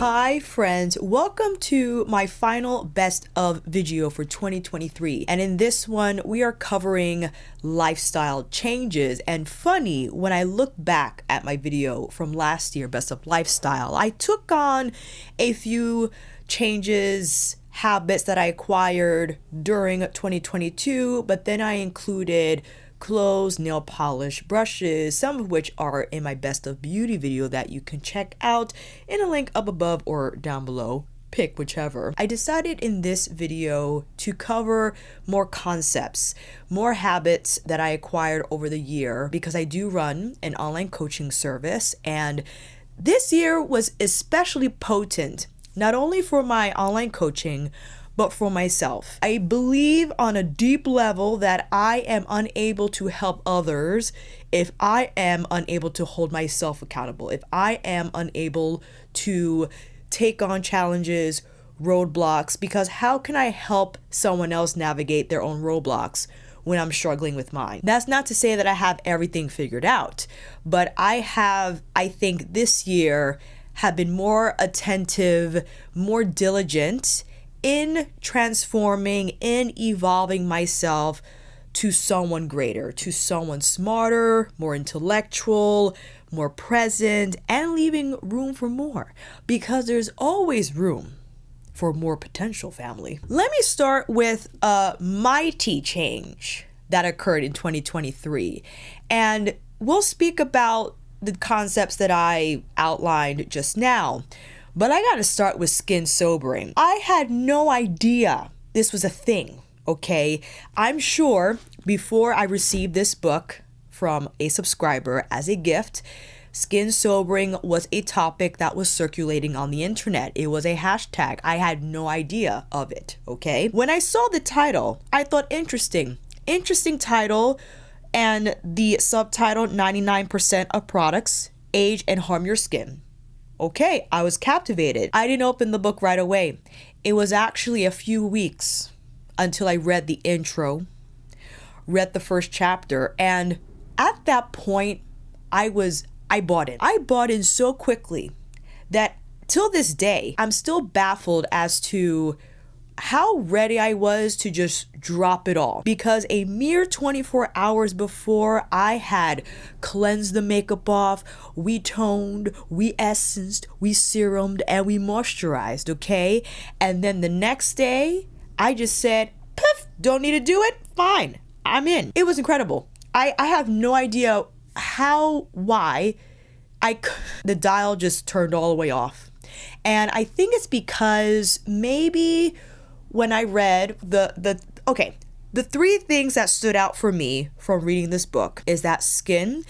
Hi friends, welcome to my final best of video for 2023, and in this one we are covering lifestyle changes. And funny, when I look back at my video from last year, best of lifestyle, I took on a few changes, habits that I acquired during 2022, but then I included clothes, nail polish, brushes, some of which are in my best of beauty video that you can check out in a link up above or down below. Pick whichever. I decided in this video to cover more concepts, more habits that I acquired over the year, because I do run an online coaching service, and this year was especially potent, not only for my online coaching, but for myself. I believe on a deep level that I am unable to help others if I am unable to hold myself accountable, if I am unable to take on challenges, roadblocks, because how can I help someone else navigate their own roadblocks when I'm struggling with mine? That's not to say that I have everything figured out, but I think this year have been more attentive, more diligent in transforming, in evolving myself to someone greater, to someone smarter, more intellectual, more present, and leaving room for more, because there's always room for more potential, family. Let me start with a mighty change that occurred in 2023, and we'll speak about the concepts that I outlined just now. But I gotta start with skin sobering. I had no idea this was a thing, okay? I'm sure before I received this book from a subscriber as a gift, skin sobering was a topic that was circulating on the internet. It was a hashtag. I had no idea of it, okay? When I saw the title, I thought interesting title, and the subtitle, 99% of products age and harm your skin. Okay, I was captivated. I didn't open the book right away. It was actually a few weeks until I read the intro, read the first chapter, and at that point, I bought in. I bought in so quickly that till this day, I'm still baffled as to how ready I was to just drop it all, because a mere 24 hours before, I had cleansed the makeup off, we toned, we essenced, we serumed, and we moisturized, okay? And then the next day, I just said, poof, don't need to do it, fine, I'm in. It was incredible. I have no idea why the dial just turned all the way off. And I think it's because maybe when I read the three things that stood out for me from reading this book is that skin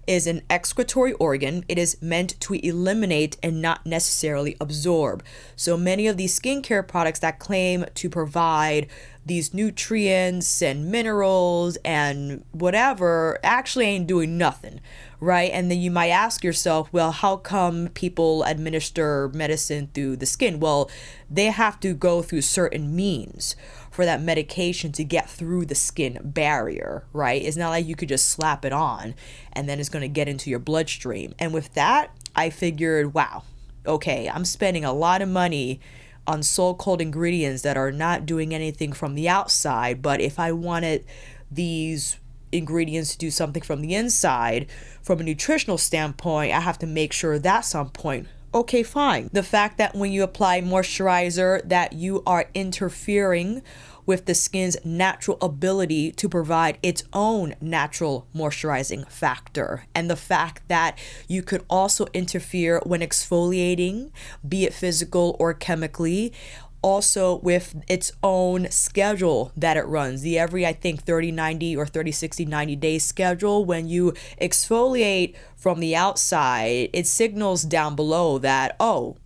is an excretory organ. It is meant to eliminate and not necessarily absorb. So many of these skincare products that claim to provide these nutrients and minerals and whatever actually ain't doing nothing, right? And then you might ask yourself, well, how come people administer medicine through the skin? Well, they have to go through certain means for that medication to get through the skin barrier, right? It's not like you could just slap it on and then it's going to get into your bloodstream. And with that, I figured, wow, okay, I'm spending a lot of money on so-called ingredients that are not doing anything from the outside, but if I wanted these ingredients to do something from the inside, from a nutritional standpoint, I have to make sure that's on point. Okay, fine. The fact that when you apply moisturizer that you are interfering with the skin's natural ability to provide its own natural moisturizing factor, and the fact that you could also interfere when exfoliating, be it physical or chemically, also with its own schedule that it runs, the every, I think, 30, 90 or 30, 60, 90 day schedule. When you exfoliate from the outside, it signals down below that, oh,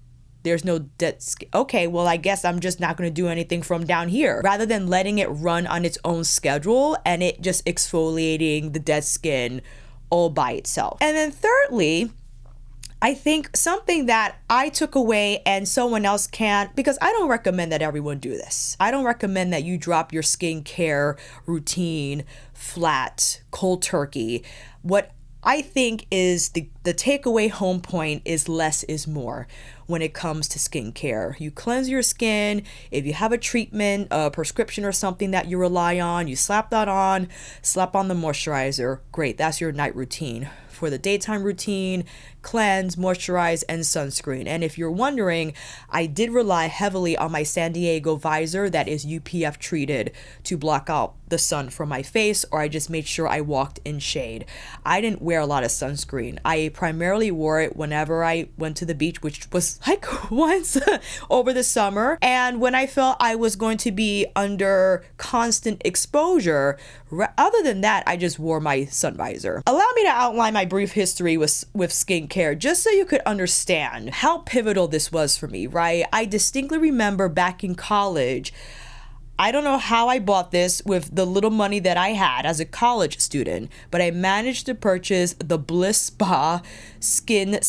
there's no dead skin. Okay, well, I guess I'm just not going to do anything from down here, rather than letting it run on its own schedule and it just exfoliating the dead skin all by itself. And then thirdly, I think something that I took away and someone else can't, because I don't recommend that everyone do this. I don't recommend that you drop your skincare routine flat, cold turkey. What I think is the takeaway home point is less is more when it comes to skincare. You cleanse your skin. If you have a treatment, a prescription or something that you rely on, you slap that on, slap on the moisturizer. Great, that's your night routine. For the daytime routine, cleanse, moisturize, and sunscreen. And if you're wondering, I did rely heavily on my San Diego visor that is UPF treated to block out the sun from my face, or I just made sure I walked in shade. I didn't wear a lot of sunscreen. I primarily wore it whenever I went to the beach, which was like once over the summer. And when I felt I was going to be under constant exposure, other than that, I just wore my sun visor. Allow me to outline my brief history with skincare, just so you could understand how pivotal this was for me, right? I distinctly remember back in college, I don't know how I bought this with the little money that I had as a college student, but I managed to purchase the Bliss Spa skincare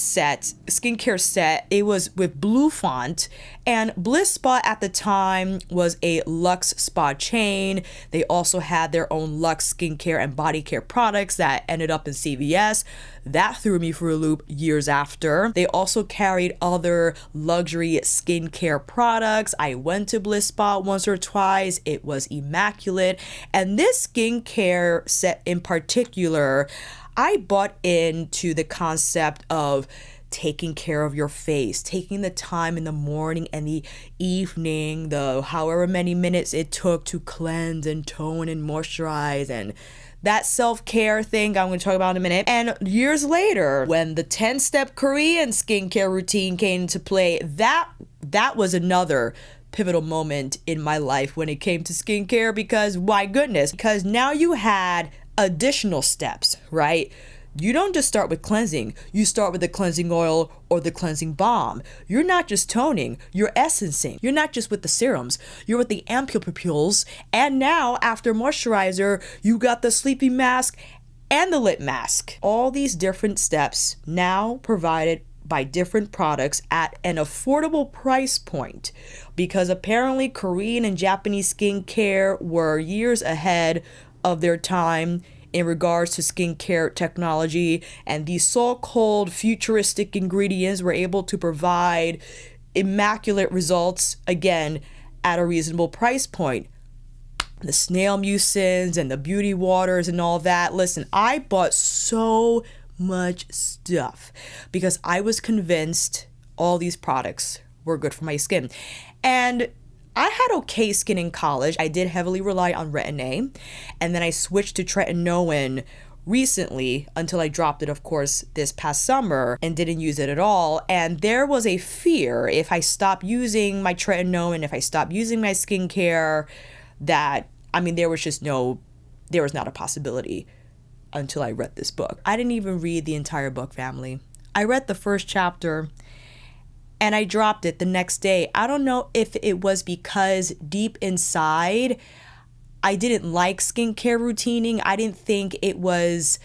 set. It was with blue font, and Bliss Spa at the time was a luxe spa chain. They also had their own luxe skincare and body care products that ended up in CVS. That threw me for a loop years after. They also carried other luxury skincare products. I went to Bliss Spa once or twice. It was immaculate. And this skincare set in particular, I bought into the concept of taking care of your face, taking the time in the morning and the evening, the however many minutes it took to cleanse and tone and moisturize, and that self-care thing I'm going to talk about in a minute. And years later, when the 10-step Korean skincare routine came into play, that was another pivotal moment in my life when it came to skincare, because my goodness, because now you had additional steps, right? You don't just start with cleansing. You start with the cleansing oil or the cleansing balm. You're not just toning, you're essencing. You're not just with the serums, you're with the ampules. And now after moisturizer, you got the sleeping mask and the lip mask. All these different steps now provided by different products at an affordable price point, because apparently Korean and Japanese skincare were years ahead of their time in regards to skincare technology, and these so-called futuristic ingredients were able to provide immaculate results, again, at a reasonable price point. The snail mucins and the beauty waters and all that. Listen, I bought so much stuff because I was convinced all these products were good for my skin. And I had okay skin in college. I did heavily rely on Retin-A, and then I switched to tretinoin recently until I dropped it, of course, this past summer and didn't use it at all. And there was a fear if I stopped using my tretinoin, if I stopped using my skincare, that, I mean, there was not a possibility until I read this book. I didn't even read the entire book, family. I read the first chapter and I dropped it the next day. I don't know if it was because deep inside, I didn't like skincare routining. I didn't think it was,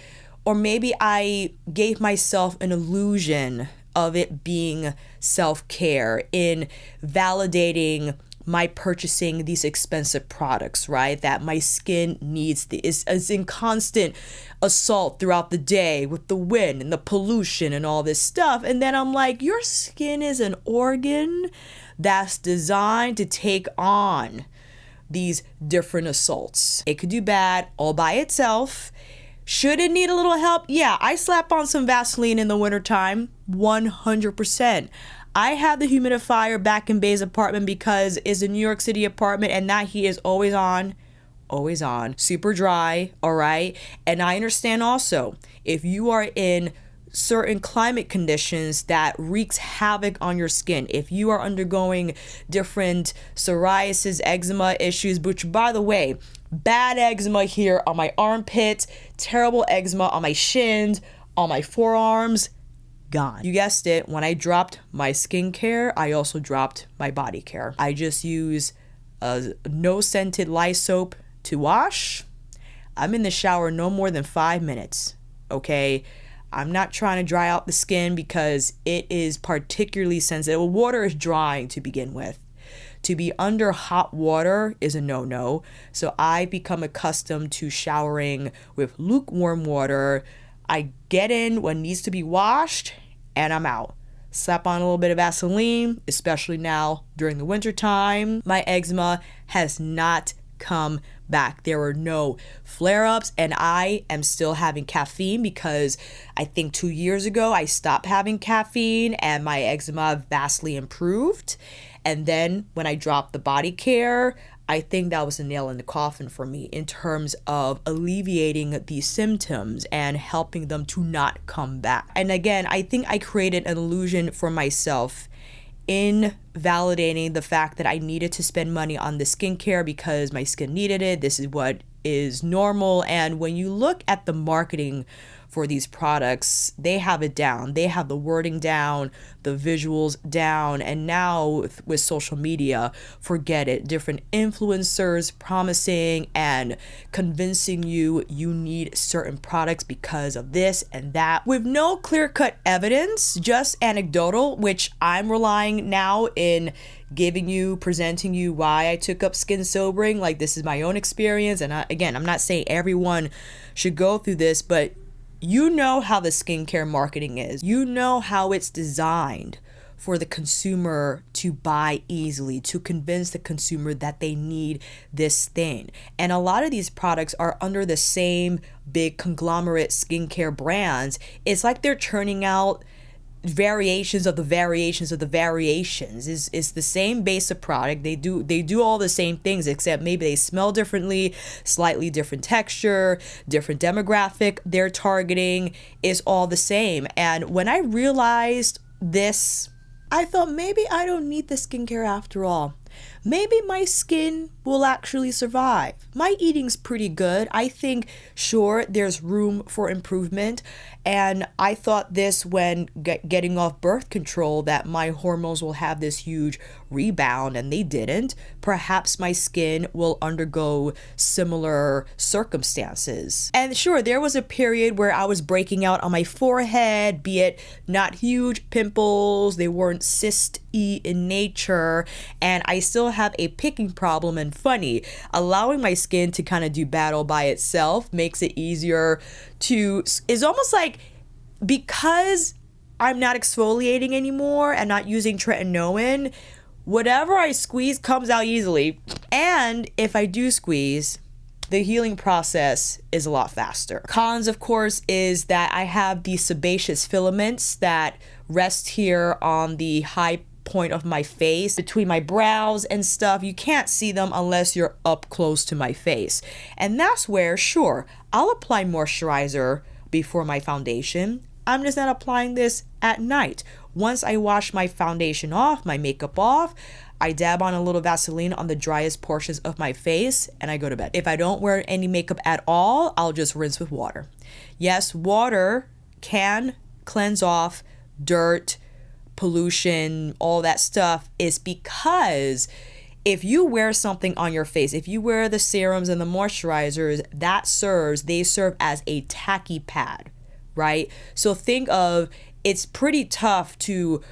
or maybe I gave myself an illusion of it being self-care in validating my purchasing these expensive products, right? That my skin needs is in constant assault throughout the day with the wind and the pollution and all this stuff. And then I'm like, your skin is an organ that's designed to take on these different assaults. It could do bad all by itself. Should it need a little help? Yeah, I slap on some Vaseline in the wintertime, 100%. I have the humidifier back in Bay's apartment because it's a New York City apartment and that heat is always on, super dry, all right? And I understand also, if you are in certain climate conditions that wreaks havoc on your skin, if you are undergoing different psoriasis, eczema issues, which, by the way, bad eczema here on my armpits, terrible eczema on my shins, on my forearms, gone. You guessed it, when I dropped my skincare, I also dropped my body care. I just use a no scented lye soap to wash. I'm in the shower no more than 5 minutes, okay? I'm not trying to dry out the skin because it is particularly sensitive. Water is drying to begin with. To be under hot water is a no-no. So I become accustomed to showering with lukewarm water, I get in what needs to be washed and I'm out. Slap on a little bit of Vaseline, especially now during the winter time. My eczema has not come back. There were no flare-ups, and I am still having caffeine because I think 2 years ago I stopped having caffeine and my eczema vastly improved. And then when I dropped the body care, I think that was a nail in the coffin for me in terms of alleviating these symptoms and helping them to not come back. And again, I think I created an illusion for myself in validating the fact that I needed to spend money on the skincare because my skin needed it. This is what is normal. And when you look at the marketing for these products, they have it down. They have the wording down, the visuals down, and now with social media, forget it. Different influencers promising and convincing you need certain products because of this and that with no clear-cut evidence, just anecdotal, which I'm relying now in presenting you why I took up skin sobering. Like, this is my own experience. And again, I'm not saying everyone should go through this, but you know how the skincare marketing is. You know how it's designed for the consumer to buy easily, to convince the consumer that they need this thing. And a lot of these products are under the same big conglomerate skincare brands. It's like they're churning out variations of the variations of the variations. Is the same base of product. They do all the same things, except maybe they smell differently, slightly different texture, different demographic they're targeting. Is all the same. And when I realized this, I thought maybe I don't need the skincare after all. Maybe my skin will actually survive. My eating's pretty good. I think, sure, there's room for improvement. And I thought this when getting off birth control, that my hormones will have this huge rebound, and they didn't. Perhaps my skin will undergo similar circumstances. And sure, there was a period where I was breaking out on my forehead, be it not huge pimples, they weren't cyst-y in nature, and I still have a picking problem. And funny, allowing my skin to kind of do battle by itself makes it easier is almost like, because I'm not exfoliating anymore and not using tretinoin, whatever I squeeze comes out easily. And if I do squeeze, the healing process is a lot faster. Cons, of course, is that I have these sebaceous filaments that rest here on the high point of my face, between my brows and stuff. You can't see them unless you're up close to my face. And that's where, sure, I'll apply moisturizer before my foundation. I'm just not applying this at night. Once I wash my foundation off, my makeup off, I dab on a little Vaseline on the driest portions of my face and I go to bed. If I don't wear any makeup at all, I'll just rinse with water. Yes, water can cleanse off dirt, pollution, all that stuff, is because if you wear something on your face, if you wear the serums and the moisturizers, they serve as a tacky pad, right? So think of, it's pretty tough to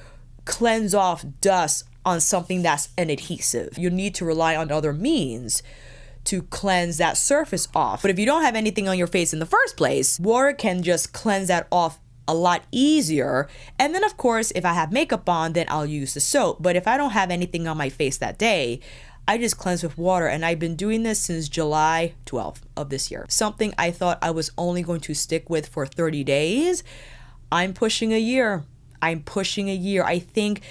cleanse off dust on something that's an adhesive. You need to rely on other means to cleanse that surface off. But if you don't have anything on your face in the first place, water can just cleanse that off a lot easier. And then of course, if I have makeup on, then I'll use the soap. But if I don't have anything on my face that day, I just cleanse with water. And I've been doing this since July 12th of this year. Something I thought I was only going to stick with for 30 days. I'm pushing a year. I think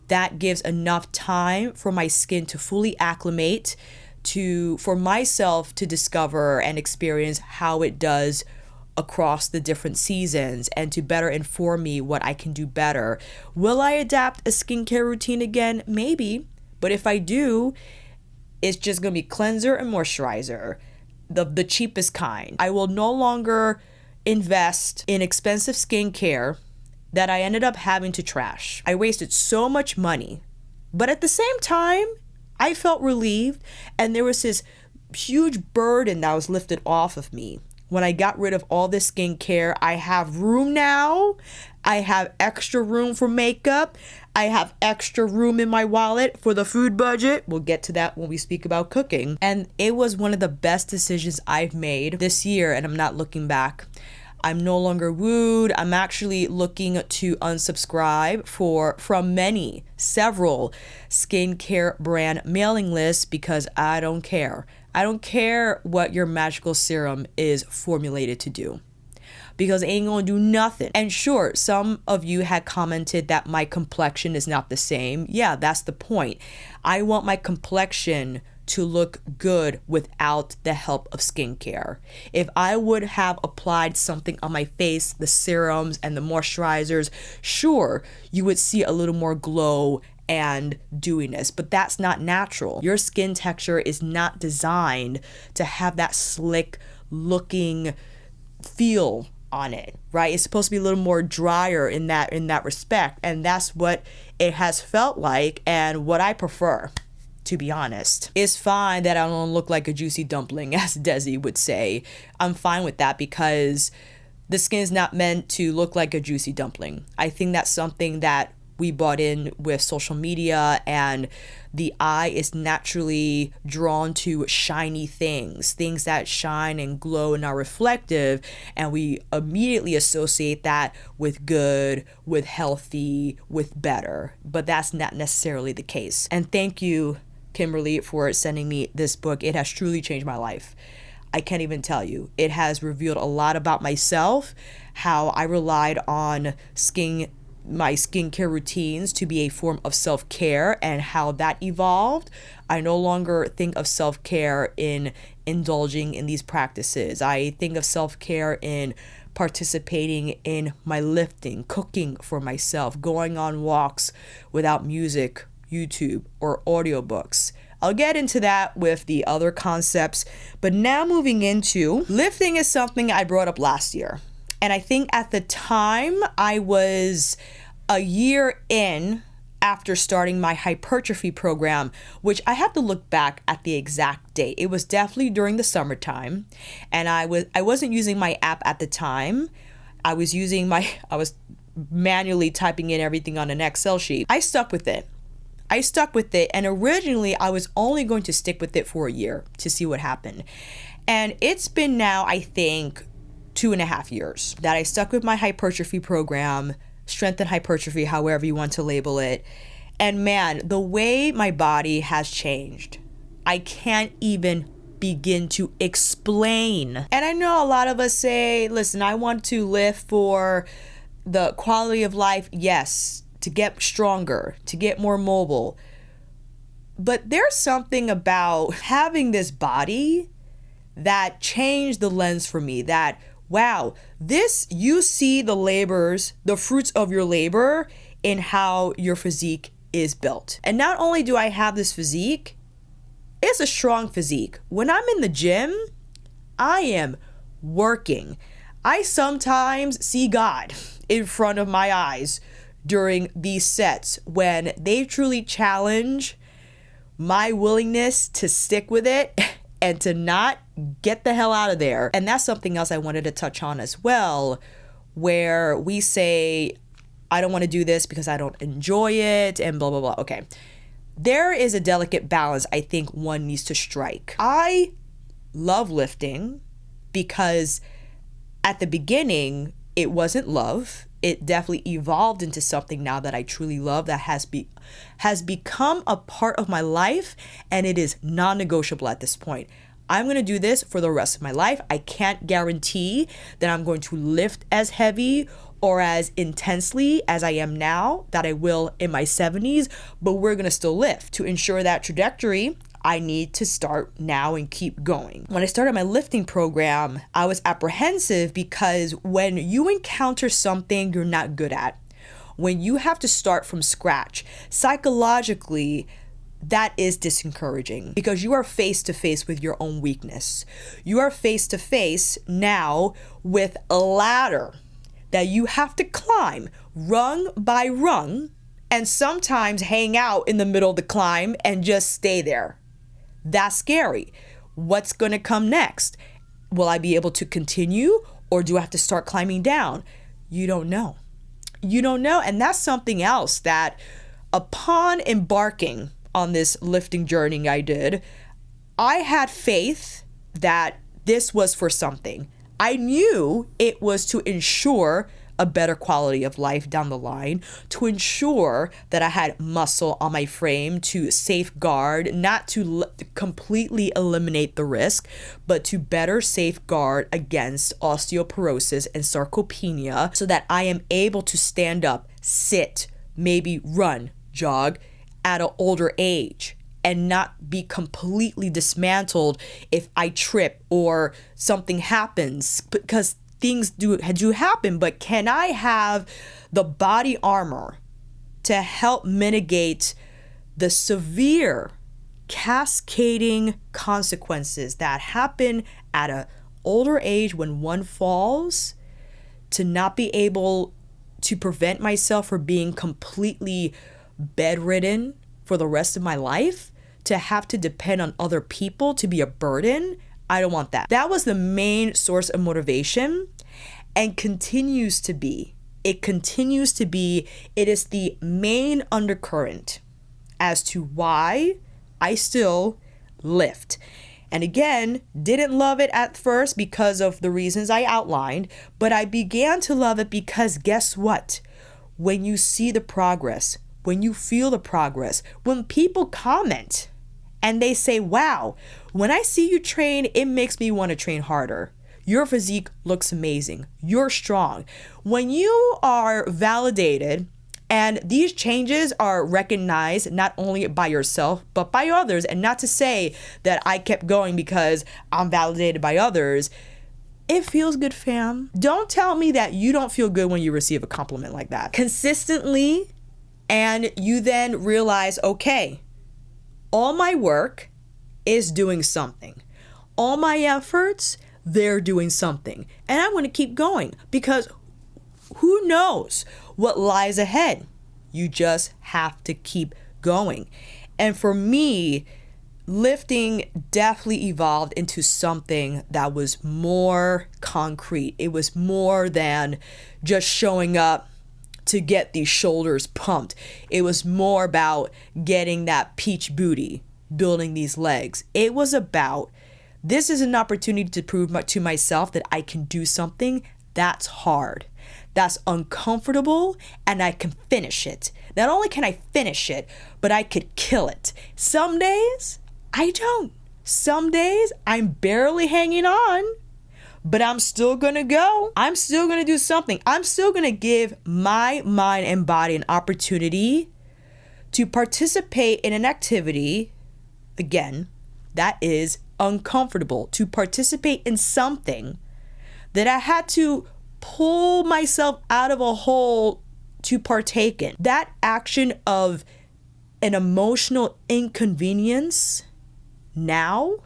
that gives enough time for my skin to fully acclimate, for myself to discover and experience how it does across the different seasons, and to better inform me what I can do better. Will I adapt a skincare routine again? Maybe. But if I do, it's just gonna be cleanser and moisturizer, the cheapest kind. I will no longer invest in expensive skincare that I ended up having to trash. I wasted so much money, but at the same time, I felt relieved, and there was this huge burden that was lifted off of me. When I got rid of all this skincare, I have room now. I have extra room for makeup. I have extra room in my wallet for the food budget. We'll get to that when we speak about cooking. And it was one of the best decisions I've made this year, and I'm not looking back. I'm no longer wooed. I'm actually looking to unsubscribe from several skincare brand mailing lists because I don't care. I don't care what your magical serum is formulated to do, because it ain't gonna do nothing. And sure, some of you had commented that my complexion is not the same. Yeah, that's the point. I want my complexion to look good without the help of skincare. If I would have applied something on my face, the serums and the moisturizers, sure, you would see a little more glow and dewiness, but that's not natural. Your skin texture is not designed to have that slick looking feel on it, right? It's supposed to be a little more drier in that respect, and that's what it has felt like and what I prefer, to be honest. It's fine that I don't look like a juicy dumpling, as Desi would say. I'm fine with that because the skin is not meant to look like a juicy dumpling. I think that's something that we bought in with social media, and the eye is naturally drawn to shiny things that shine and glow and are reflective, and we immediately associate that with good, with healthy, with better, but that's not necessarily the case. And thank you, Kimberly, for sending me this book. It has truly changed my life. I can't even tell you. It has revealed a lot about myself, how I relied on my skincare routines to be a form of self-care, and how that evolved. I no longer think of self-care in indulging in these practices. I think of self-care in participating in my lifting, cooking for myself, going on walks without music, YouTube, or audiobooks. I'll get into that with the other concepts, but now moving into lifting is something I brought up last year. And I think at the time I was a year in after starting my hypertrophy program, which I have to look back at the exact date. It was definitely during the summertime, and I wasn't using my app at the time. I was manually typing in everything on an Excel sheet. I stuck with it, and originally I was only going to stick with it for a year to see what happened. And it's been now, I think, 2.5 years that I stuck with my hypertrophy program, strength and hypertrophy, however you want to label it. And man, the way my body has changed, I can't even begin to explain. And I know a lot of us say, listen, I want to lift for the quality of life. Yes, to get stronger, to get more mobile. But there's something about having this body that changed the lens for me, that wow, you see the fruits of your labor in how your physique is built. And not only do I have this physique, it's a strong physique. When I'm in the gym, I am working. I sometimes see God in front of my eyes during these sets when they truly challenge my willingness to stick with it and to not get the hell out of there. And that's something else I wanted to touch on as well, where we say, I don't want to do this because I don't enjoy it and blah, blah, blah. Okay. There is a delicate balance I think one needs to strike. I love lifting because at the beginning, it wasn't love. It definitely evolved into something now that I truly love, that has become a part of my life, and it is non-negotiable at this point. I'm going to do this for the rest of my life. I can't guarantee that I'm going to lift as heavy or as intensely as I am now, that I will in my 70s, but we're going to still lift. To ensure that trajectory, I need to start now and keep going. When I started my lifting program, I was apprehensive because when you encounter something you're not good at, when you have to start from scratch, psychologically, that is discouraging because you are face to face with your own weakness. You are face to face now with a ladder that you have to climb rung by rung, and sometimes hang out in the middle of the climb and just stay there. That's scary. What's going to come next? Will I be able to continue, or do I have to start climbing down? You don't know. You don't know. And that's something else that upon embarking on this lifting journey I did, I had faith that this was for something. I knew it was to ensure a better quality of life down the line, to ensure that I had muscle on my frame, to safeguard, not to completely eliminate the risk, but to better safeguard against osteoporosis and sarcopenia so that I am able to stand up, sit, maybe run, jog at an older age and not be completely dismantled if I trip or something happens, because things do happen. But can I have the body armor to help mitigate the severe cascading consequences that happen at an older age when one falls, to not be able to prevent myself from being completely bedridden for the rest of my life, to have to depend on other people, to be a burden? I don't want that. That was the main source of motivation, and continues to be. It continues to be. It is the main undercurrent as to why I still lift. And again, didn't love it at first because of the reasons I outlined, but I began to love it because guess what? When you see the progress, when you feel the progress, when people comment and they say, wow, when I see you train, it makes me want to train harder. Your physique looks amazing. You're strong. When you are validated and these changes are recognized not only by yourself, but by others, and not to say that I kept going because I'm validated by others, it feels good, fam. Don't tell me that you don't feel good when you receive a compliment like that consistently, and you then realize, okay, all my work is doing something. All my efforts, they're doing something. And I want to keep going because who knows what lies ahead? You just have to keep going. And for me, lifting definitely evolved into something that was more concrete. It was more than just showing up to get these shoulders pumped. It was more about getting that peach booty, building these legs. It was about, this is an opportunity to prove to myself that I can do something that's hard, that's uncomfortable, and I can finish it. Not only can I finish it, but I could kill it. Some days, I don't. Some days, I'm barely hanging on, but I'm still gonna go. I'm still gonna do something. I'm still gonna give my mind and body an opportunity to participate in an activity, again, that is uncomfortable, to participate in something that I had to pull myself out of a hole to partake in. That action of an emotional inconvenience now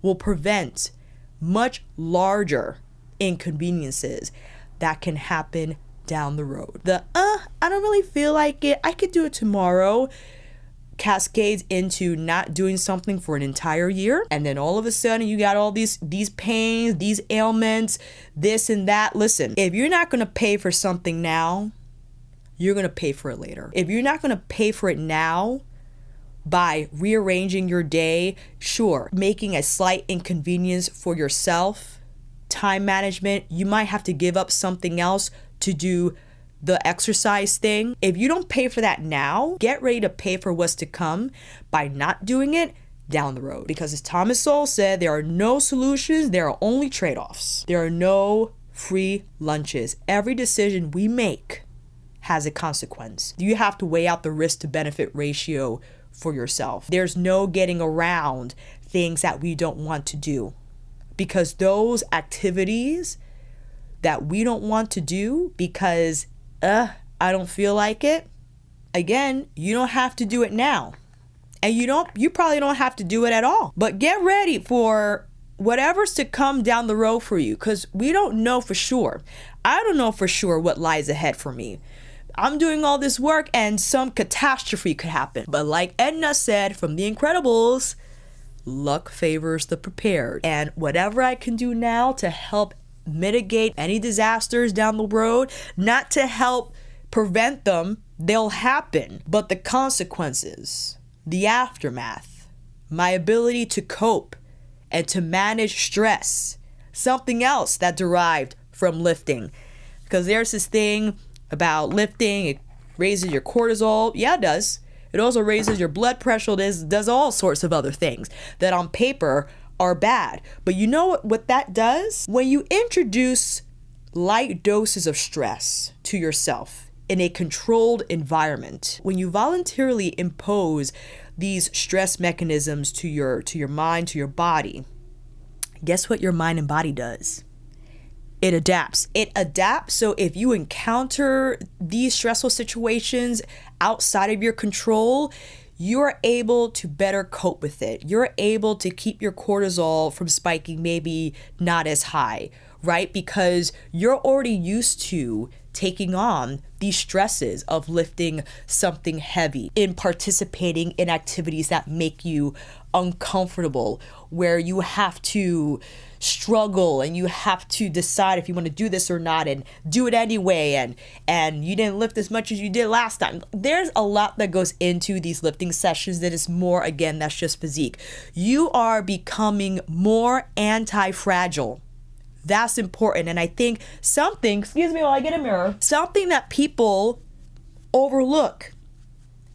will prevent much larger inconveniences that can happen down the road. I don't really feel like it, I could do it tomorrow, cascades into not doing something for an entire year, and then all of a sudden you got all these pains, these ailments, this and that. Listen, if you're not going to pay for something now, you're going to pay for it later. If you're not going to pay for it now by rearranging your day, sure, making a slight inconvenience for yourself, time management, you might have to give up something else to do the exercise thing. If you don't pay for that now, get ready to pay for what's to come by not doing it down the road. Because as Thomas Sowell said, there are no solutions, there are only trade-offs. There are no free lunches. Every decision we make has a consequence. You have to weigh out the risk to benefit ratio for yourself. There's no getting around things that we don't want to do, because those activities that we don't want to do because I don't feel like it, again, you don't have to do it now. And you probably don't have to do it at all. But get ready for whatever's to come down the road for you, because we don't know for sure. I don't know for sure what lies ahead for me. I'm doing all this work and some catastrophe could happen. But like Edna said from The Incredibles, luck favors the prepared. And whatever I can do now to help mitigate any disasters down the road, not to help prevent them, they'll happen. But the consequences, the aftermath, my ability to cope and to manage stress, something else that derived from lifting. Because there's this thing about lifting, it raises your cortisol. Yeah, it does. It also raises your blood pressure. It does all sorts of other things that on paper are bad. But you know what that does? When you introduce light doses of stress to yourself in a controlled environment, when you voluntarily impose these stress mechanisms to your mind, to your body, guess what your mind and body does? It adapts. It adapts. So if you encounter these stressful situations outside of your control, you're able to better cope with it. You're able to keep your cortisol from spiking, maybe not as high, right? Because you're already used to taking on these stresses of lifting something heavy, in participating in activities that make you uncomfortable, where you have to struggle and you have to decide if you want to do this or not and do it anyway, and you didn't lift as much as you did last time. There's a lot that goes into these lifting sessions that is more, again, that's just physique. You are becoming more anti-fragile. That's important. And I think something, excuse me while I get a mirror, something that people overlook,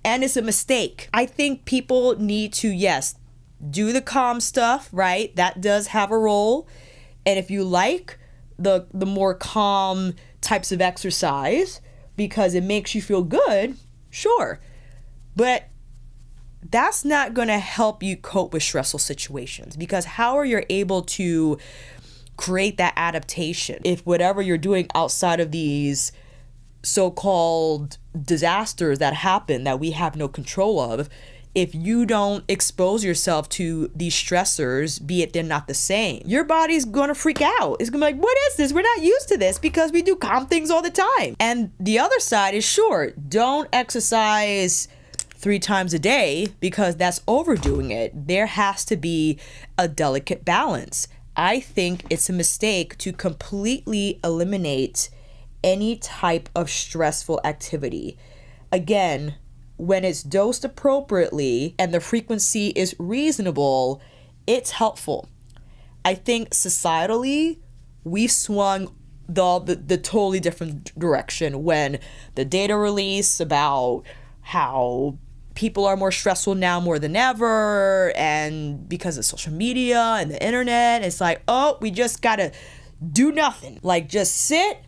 and it's a mistake. I think people need to, yes, do the calm stuff, right? That does have a role. And if you like the more calm types of exercise because it makes you feel good, sure. But that's not going to help you cope with stressful situations, because how are you able to create that adaptation if whatever you're doing outside of these so-called disasters that happen that we have no control of, if you don't expose yourself to these stressors, be it they're not the same, your body's gonna freak out. It's gonna be like, what is this? We're not used to this because we do calm things all the time. And the other side is, sure, don't exercise 3 times a day because that's overdoing it. There has to be a delicate balance. I think it's a mistake to completely eliminate any type of stressful activity. Again, when it's dosed appropriately and the frequency is reasonable, it's helpful. I think societally, we've swung the totally different direction when the data release about how people are more stressful now more than ever, and because of social media and the internet, it's like, oh, we just gotta do nothing. Like, just sit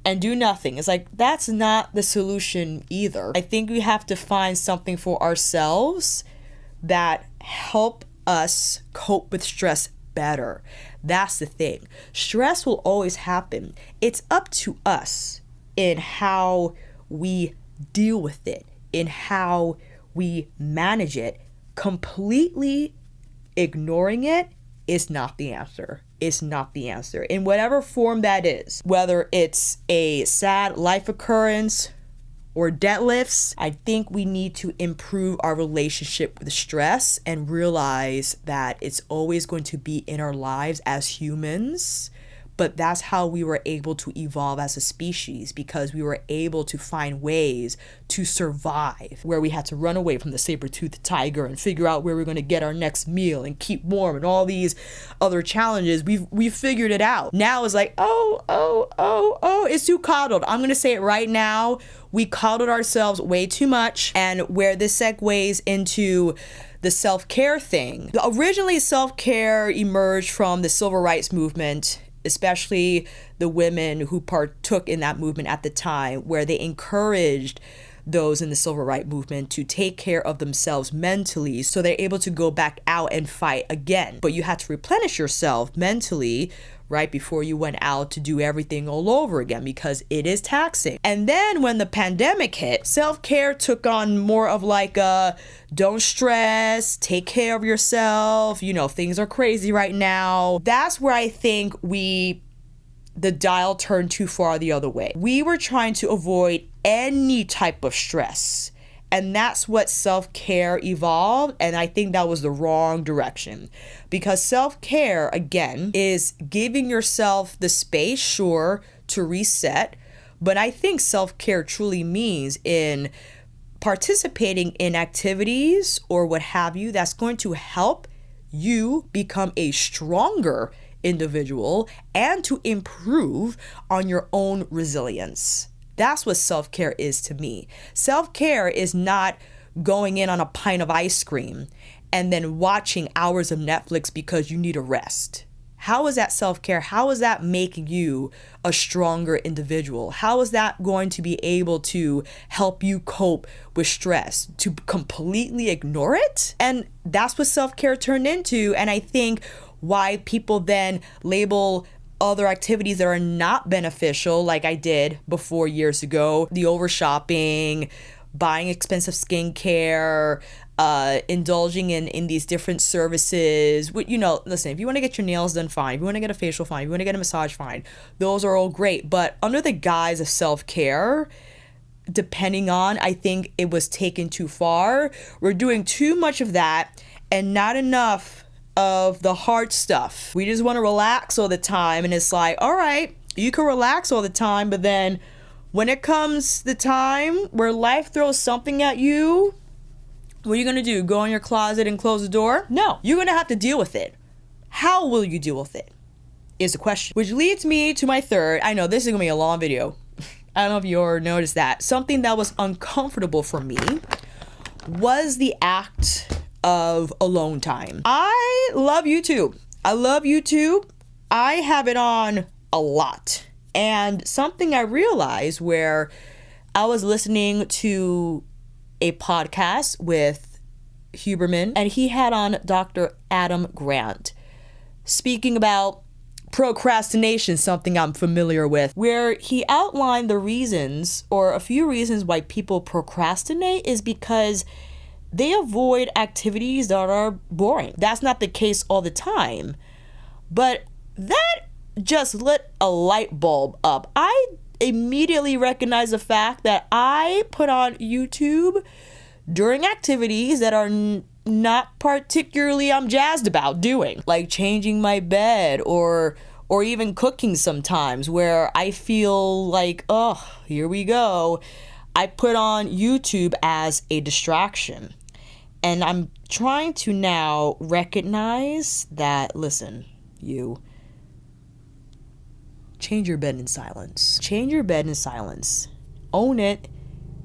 and do nothing. It's like, that's not the solution either. I think we have to find something for ourselves that help us cope with stress better. That's the thing. Stress will always happen. It's up to us in how we deal with it, in how we manage it. Completely ignoring it is not the answer. It's not the answer. In whatever form that is, whether it's a sad life occurrence or deadlifts, I think we need to improve our relationship with stress and realize that it's always going to be in our lives as humans. But that's how we were able to evolve as a species, because we were able to find ways to survive, where we had to run away from the saber-toothed tiger and figure out where we're going to get our next meal and keep warm and all these other challenges. We've figured it out. Now it's like, it's too coddled. I'm going to say it right now. We coddled ourselves way too much. And where this segues into the self-care thing. Originally, self-care emerged from the civil rights movement, especially the women who partook in that movement at the time, where they encouraged those in the civil rights movement to take care of themselves mentally so they're able to go back out and fight again. But you had to replenish yourself mentally right before you went out to do everything all over again, because it is taxing. And then when the pandemic hit, self-care took on more of like a don't stress, take care of yourself, things are crazy right now. That's where I think the dial turned too far the other way. We were trying to avoid any type of stress. And that's what self-care evolved. And I think that was the wrong direction, because self-care, again, is giving yourself the space, sure, to reset. But I think self-care truly means in participating in activities or what have you that's going to help you become a stronger individual and to improve on your own resilience. That's what self-care is to me. Self-care is not going in on a pint of ice cream and then watching hours of Netflix because you need a rest. How is that self-care? How is that making you a stronger individual? How is that going to be able to help you cope with stress? To completely ignore it? And that's what self-care turned into. And I think why people then label other activities that are not beneficial, like I did before years ago, the over shopping, buying expensive skincare, indulging in these different services. Listen, if you want to get your nails done, fine. If you want to get a facial, fine. If you want to get a massage, fine. Those are all great. But under the guise of self-care, depending on, I think it was taken too far. We're doing too much of that and not enough of the hard stuff. We just want to relax all the time, and it's like, all right, you can relax all the time, but then when it comes the time where life throws something at you, what are you gonna do? Go in your closet and close the door? No, you're gonna have to deal with it. How will you deal with it is the question. Which leads me to my third. I know this is gonna be a long video. I don't know if you already noticed that. Something that was uncomfortable for me was the act of alone time. I love YouTube. I have it on a lot. And something I realized where I was listening to a podcast with Huberman, and he had on Dr. Adam Grant speaking about procrastination, something I'm familiar with, where he outlined the reasons, or a few reasons why people procrastinate is because they avoid activities that are boring. That's not the case all the time, but that just lit a light bulb up. I immediately recognized the fact that I put on YouTube during activities that are not particularly I'm jazzed about doing, like changing my bed or even cooking sometimes, where I feel like, oh, here we go. I put on YouTube as a distraction. And I'm trying to now recognize that, listen, you change your bed in silence. Change your bed in silence. Own it.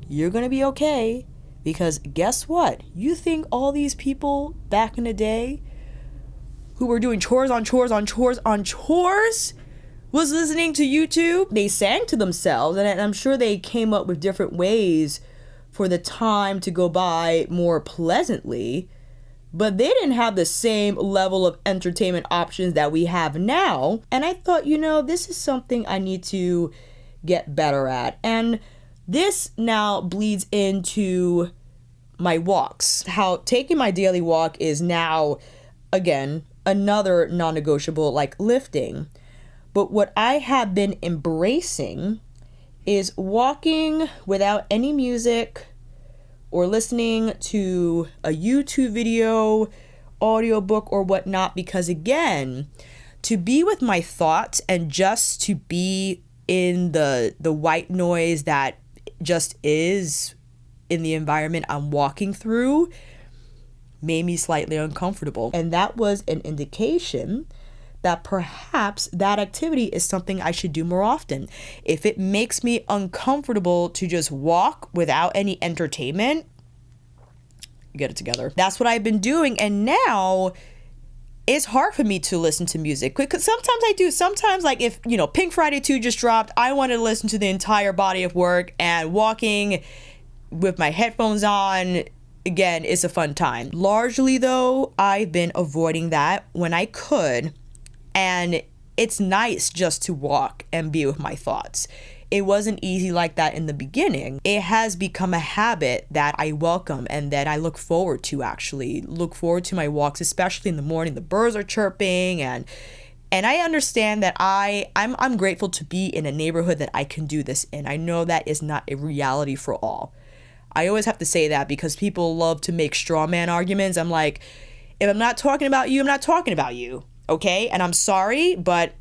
You're going to be okay. Because guess what? You think all these people back in the day who were doing chores on chores on chores on chores was listening to YouTube? They sang to themselves, and I'm sure they came up with different ways for the time to go by more pleasantly, but they didn't have the same level of entertainment options that we have now. And I thought, this is something I need to get better at. And this now bleeds into my walks. How taking my daily walk is now, again, another non-negotiable, like lifting. But what I have been embracing is walking without any music or listening to a YouTube video, audiobook, or whatnot, because again, to be with my thoughts and just to be in the white noise that just is in the environment I'm walking through made me slightly uncomfortable. And that was an indication that perhaps that activity is something I should do more often. If it makes me uncomfortable to just walk without any entertainment, get it together. That's what I've been doing. And now it's hard for me to listen to music, because sometimes I do. Sometimes, like, if, Pink Friday 2 just dropped, I want to listen to the entire body of work, and walking with my headphones on, again, is a fun time. Largely, though, I've been avoiding that when I could. And it's nice just to walk and be with my thoughts. It wasn't easy like that in the beginning. It has become a habit that I welcome and that I look forward to, actually. Look forward to my walks, especially in the morning. The birds are chirping, and I understand that I'm grateful to be in a neighborhood that I can do this in. I know that is not a reality for all. I always have to say that because people love to make straw man arguments. I'm like, if I'm not talking about you, I'm not talking about you. Okay, and I'm sorry, but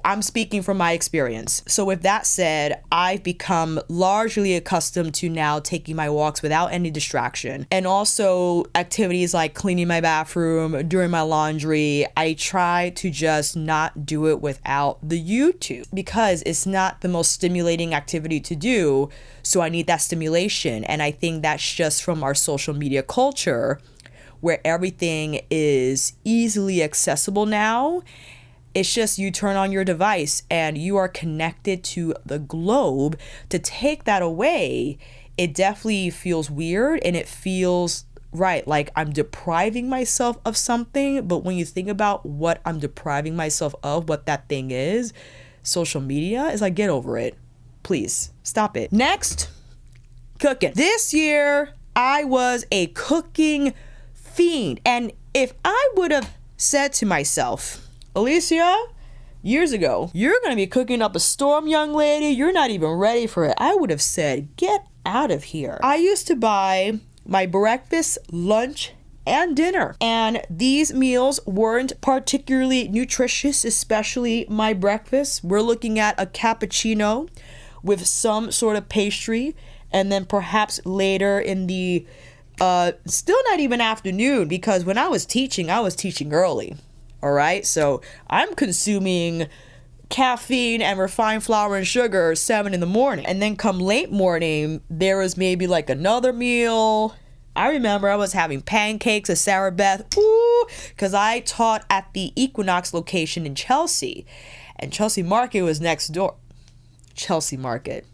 I'm speaking from my experience. So with that said, I've become largely accustomed to now taking my walks without any distraction. And also activities like cleaning my bathroom, doing my laundry, I try to just not do it without the YouTube because it's not the most stimulating activity to do. So I need that stimulation. And I think that's just from our social media culture where everything is easily accessible now. It's just you turn on your device and you are connected to the globe. To take that away, it definitely feels weird and it feels right, like I'm depriving myself of something. But when you think about what I'm depriving myself of, what that thing is, social media, is like, get over it. Please stop it. Next, cooking. This year, I was a cooking fiend. And if I would have said to myself, Alicia, years ago, you're going to be cooking up a storm, young lady. You're not even ready for it. I would have said, get out of here. I used to buy my breakfast, lunch, and dinner. And these meals weren't particularly nutritious, especially my breakfast. We're looking at a cappuccino with some sort of pastry. And then perhaps later in the, still not even afternoon, because when I was teaching early. All right, so I'm consuming caffeine and refined flour and sugar 7 in the morning. And then come late morning, there was maybe like another meal. I remember I was having pancakes at Sarah Beth, because I taught at the Equinox location in Chelsea. And Chelsea Market was next door. Chelsea Market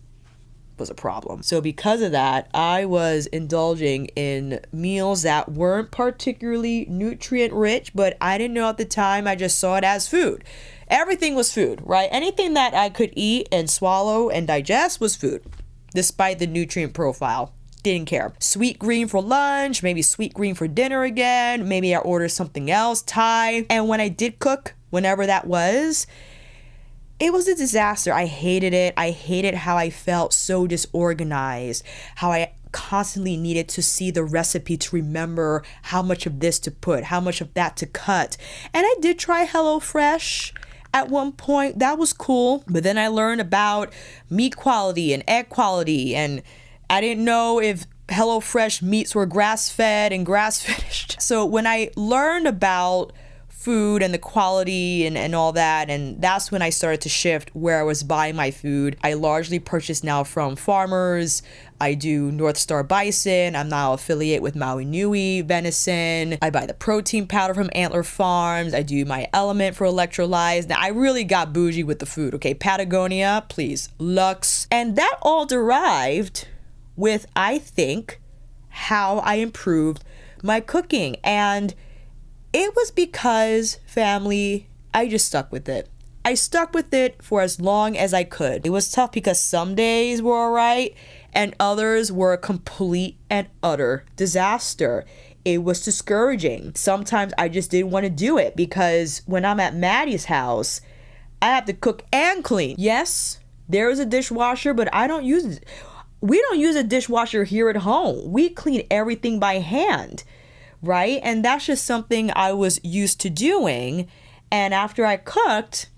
was a problem. So because of that, I was indulging in meals that weren't particularly nutrient rich, but I didn't know at the time. I just saw it as food. Everything was food, right? Anything that I could eat and swallow and digest was food, despite the nutrient profile. Didn't care. Sweet green for lunch, maybe sweet green for dinner again. Maybe I ordered something else, Thai. And when I did cook, whenever that was, it was a disaster. I hated it. I hated how I felt so disorganized, how I constantly needed to see the recipe to remember how much of this to put, how much of that to cut. And I did try HelloFresh at one point. That was cool. But then I learned about meat quality and egg quality. And I didn't know if HelloFresh meats were grass-fed and grass-finished. So when I learned about food and the quality and all that, and that's when I started to shift where I was buying my food. I largely purchase now from farmers. I do North Star Bison. I'm now affiliate with Maui Nui Venison. I buy the protein powder from Antler Farms. I do my Element for electrolytes. Now I really got bougie with the food, okay? Patagonia, please. Lux. And that all derived with, I think, how I improved my cooking. And it was because, family, I just stuck with it. I stuck with it for as long as I could. It was tough because some days were all right and others were a complete and utter disaster. It was discouraging. Sometimes I just didn't want to do it because when I'm at Maddie's house, I have to cook and clean. Yes, there is a dishwasher, but I don't use it. We don't use a dishwasher here at home. We clean everything by hand. Right? And that's just something I was used to doing. And after I cooked,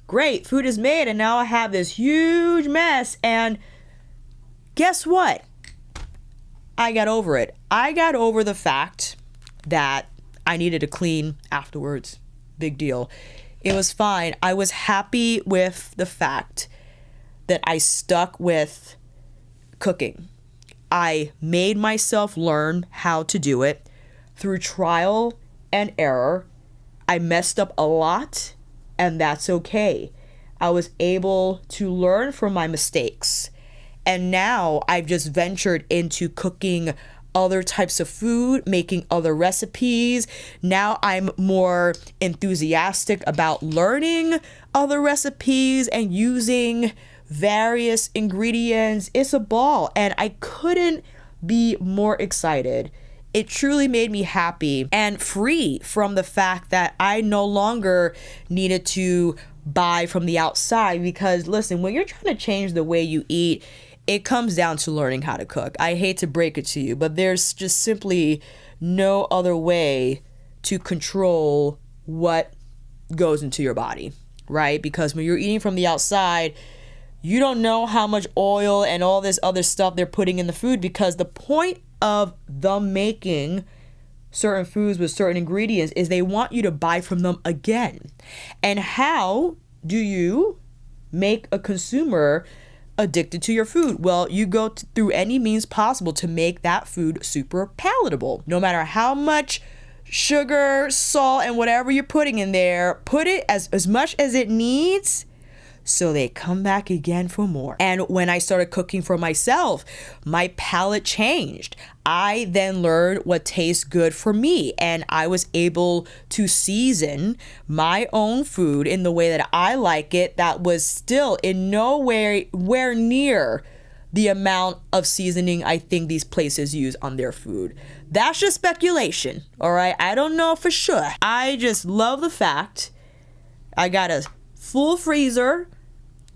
great, food is made. And now I have this huge mess. And guess what? I got over it. I got over the fact that I needed to clean afterwards. Big deal. It was fine. I was happy with the fact that I stuck with cooking. I made myself learn how to do it. Through trial and error. I messed up a lot, and that's okay. I was able to learn from my mistakes. And now I've just ventured into cooking other types of food, making other recipes. Now I'm more enthusiastic about learning other recipes and using various ingredients. It's a ball, and I couldn't be more excited. It truly made me happy and free from the fact that I no longer needed to buy from the outside. Because listen, when you're trying to change the way you eat, it comes down to learning how to cook. I hate to break it to you, but there's just simply no other way to control what goes into your body. right? Because when you're eating from the outside, you don't know how much oil and all this other stuff they're putting in the food, because the point of them making certain foods with certain ingredients is they want you to buy from them again. And how do you make a consumer addicted to your food? Well, you go through any means possible to make that food super palatable. No matter how much sugar, salt, and whatever you're putting in there, put it as much as it needs so they come back again for more. And when I started cooking for myself, my palate changed. I then learned what tastes good for me, and I was able to season my own food in the way that I like it, that was still in nowhere near the amount of seasoning I think these places use on their food. That's just speculation, all right? I don't know for sure. I just love the fact I got a full freezer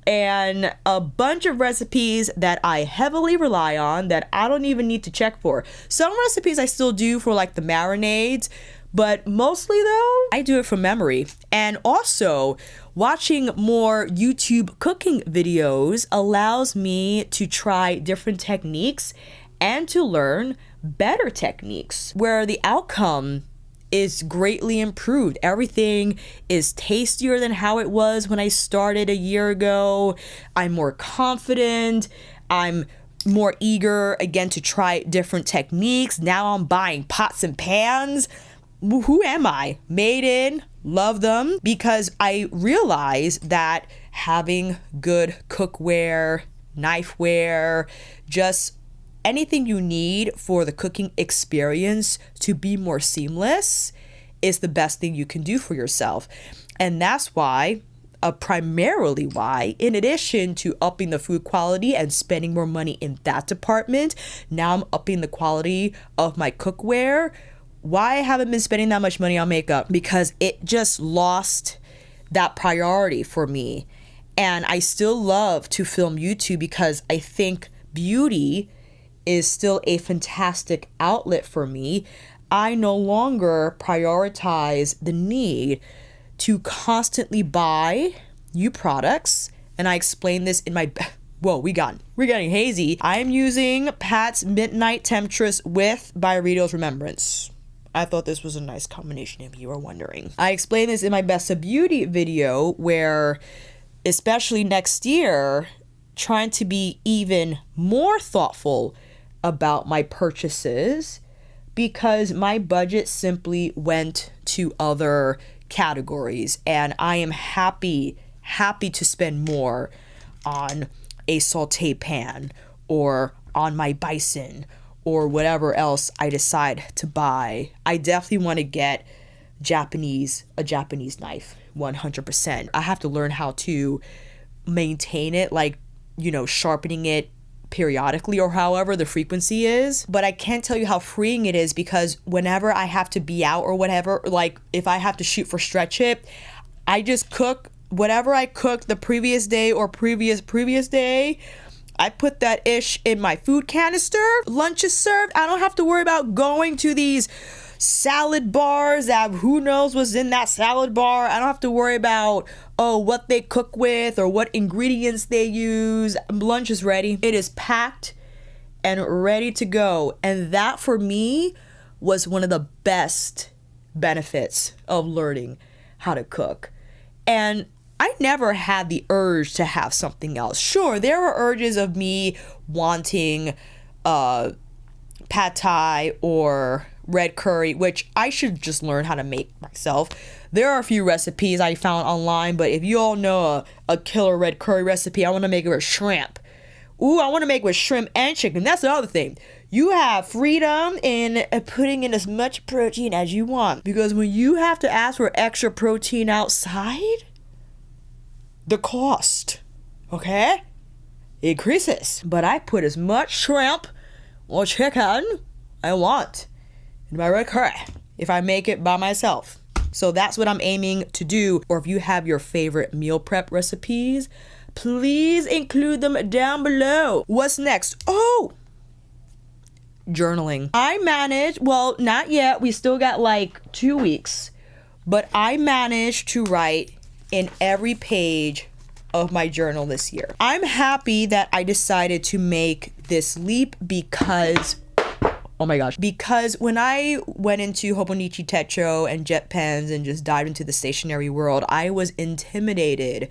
and a bunch of recipes that I heavily rely on that I don't even need to check for. Some recipes I still do for like the marinades, but mostly though, I do it from memory. And also, watching more YouTube cooking videos allows me to try different techniques and to learn better techniques where the outcome is greatly improved. Everything is tastier than how it was when I started a year ago. I'm more confident. I'm more eager again to try different techniques. Now I'm buying pots and pans. Who am I? Made in, love them, because I realize that having good cookware, knifeware, just anything you need for the cooking experience to be more seamless is the best thing you can do for yourself. And that's why, primarily why, in addition to upping the food quality and spending more money in that department, now I'm upping the quality of my cookware. Why I haven't been spending that much money on makeup? Because it just lost that priority for me. And I still love to film YouTube because I think beauty is still a fantastic outlet for me. I no longer prioritize the need to constantly buy new products. And I explain this in my... Whoa, we're getting hazy. I'm using Pat's Midnight Temptress with Byredo's Remembrance. I thought this was a nice combination if you were wondering. I explained this in my Best of Beauty video where, especially next year, trying to be even more thoughtful about my purchases because my budget simply went to other categories, and I am happy to spend more on a saute pan or on my bison or whatever else I decide to buy. I definitely want to get a Japanese knife, 100%. I have to learn how to maintain it, like, sharpening it periodically or however the frequency is. But I can't tell you how freeing it is, because whenever I have to be out or whatever, like if I have to shoot for Stretch It, I just cook whatever I cooked the previous day or previous day. I put that ish in my food canister. Lunch is served. I don't have to worry about going to these salad bars that who knows what's in that salad bar. I don't have to worry about what they cook with or what ingredients they use. Lunch is ready. It is packed and ready to go. And that for me was one of the best benefits of learning how to cook. And I never had the urge to have something else. Sure, there were urges of me wanting pad thai or red curry, which I should just learn how to make myself. There are a few recipes I found online, but if you all know a killer red curry recipe, I want to make it with shrimp. Ooh, I want to make it with shrimp and chicken. That's the other thing. You have freedom in putting in as much protein as you want, because when you have to ask for extra protein outside, the cost, okay, increases. But I put as much shrimp or chicken I want in my red curry if I make it by myself. So that's what I'm aiming to do. Or if you have your favorite meal prep recipes, please include them down below. What's next? Oh, journaling. I managed, well, not yet. We still got like 2 weeks, but I managed to write in every page of my journal this year. I'm happy that I decided to make this leap because, oh my gosh, because when I went into Hobonichi Techo and jet pens and just dived into the stationery world, I was intimidated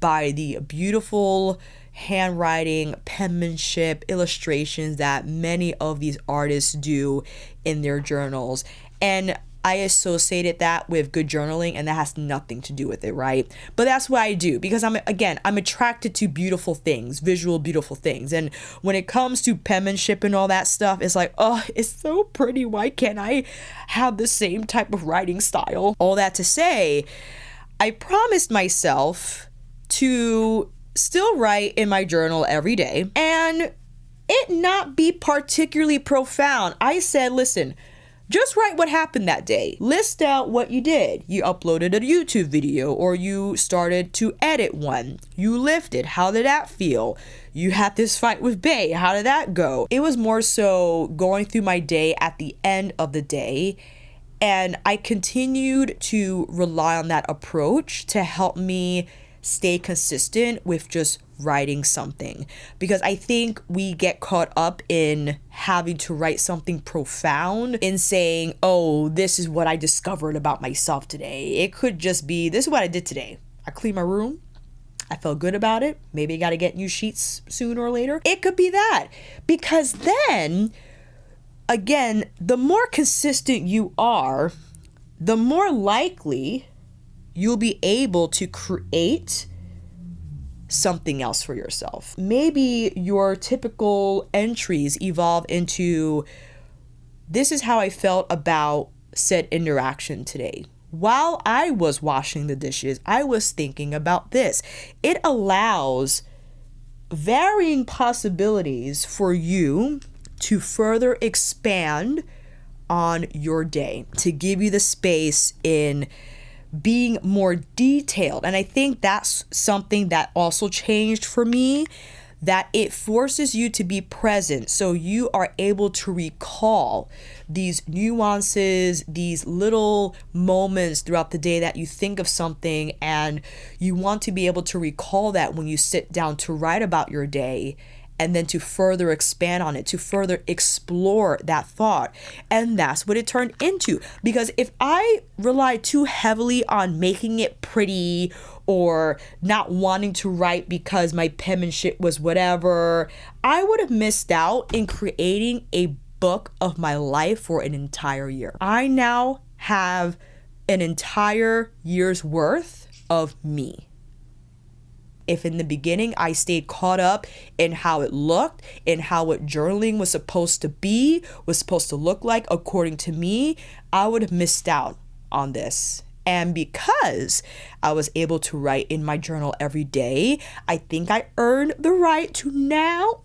by the beautiful handwriting, penmanship, illustrations that many of these artists do in their journals. And I associated that with good journaling, and that has nothing to do with it, right? But that's what I do, because I'm attracted to beautiful things, visual, beautiful things. And when it comes to penmanship and all that stuff, it's like, oh, it's so pretty. Why can't I have the same type of writing style? All that to say, I promised myself to still write in my journal every day and it not be particularly profound. I said, listen, just write what happened that day. List out what you did. You uploaded a YouTube video, or you started to edit one. You lifted. How did that feel? You had this fight with Bae. How did that go? It was more so going through my day at the end of the day. And I continued to rely on that approach to help me stay consistent with just writing something, because I think we get caught up in having to write something profound, in saying, oh, this is what I discovered about myself today. It could just be, this is what I did today. I cleaned my room. I felt good about it. Maybe I got to get new sheets sooner or later. It could be that, because then again, the more consistent you are, the more likely you'll be able to create something else for yourself. Maybe your typical entries evolve into, this is how I felt about said interaction today. While I was washing the dishes, I was thinking about this. It allows varying possibilities for you to further expand on your day, to give you the space in being more detailed. And I think that's something that also changed for me, that it forces you to be present, so you are able to recall these nuances, these little moments throughout the day that you think of something, and you want to be able to recall that when you sit down to write about your day, and then to further expand on it, to further explore that thought. And that's what it turned into. Because if I rely too heavily on making it pretty, or not wanting to write because my penmanship was whatever, I would have missed out in creating a book of my life for an entire year. I now have an entire year's worth of me. If in the beginning I stayed caught up in how it looked, in how what journaling was supposed to be, was supposed to look like according to me, I would have missed out on this. And because I was able to write in my journal every day, I think I earned the right to now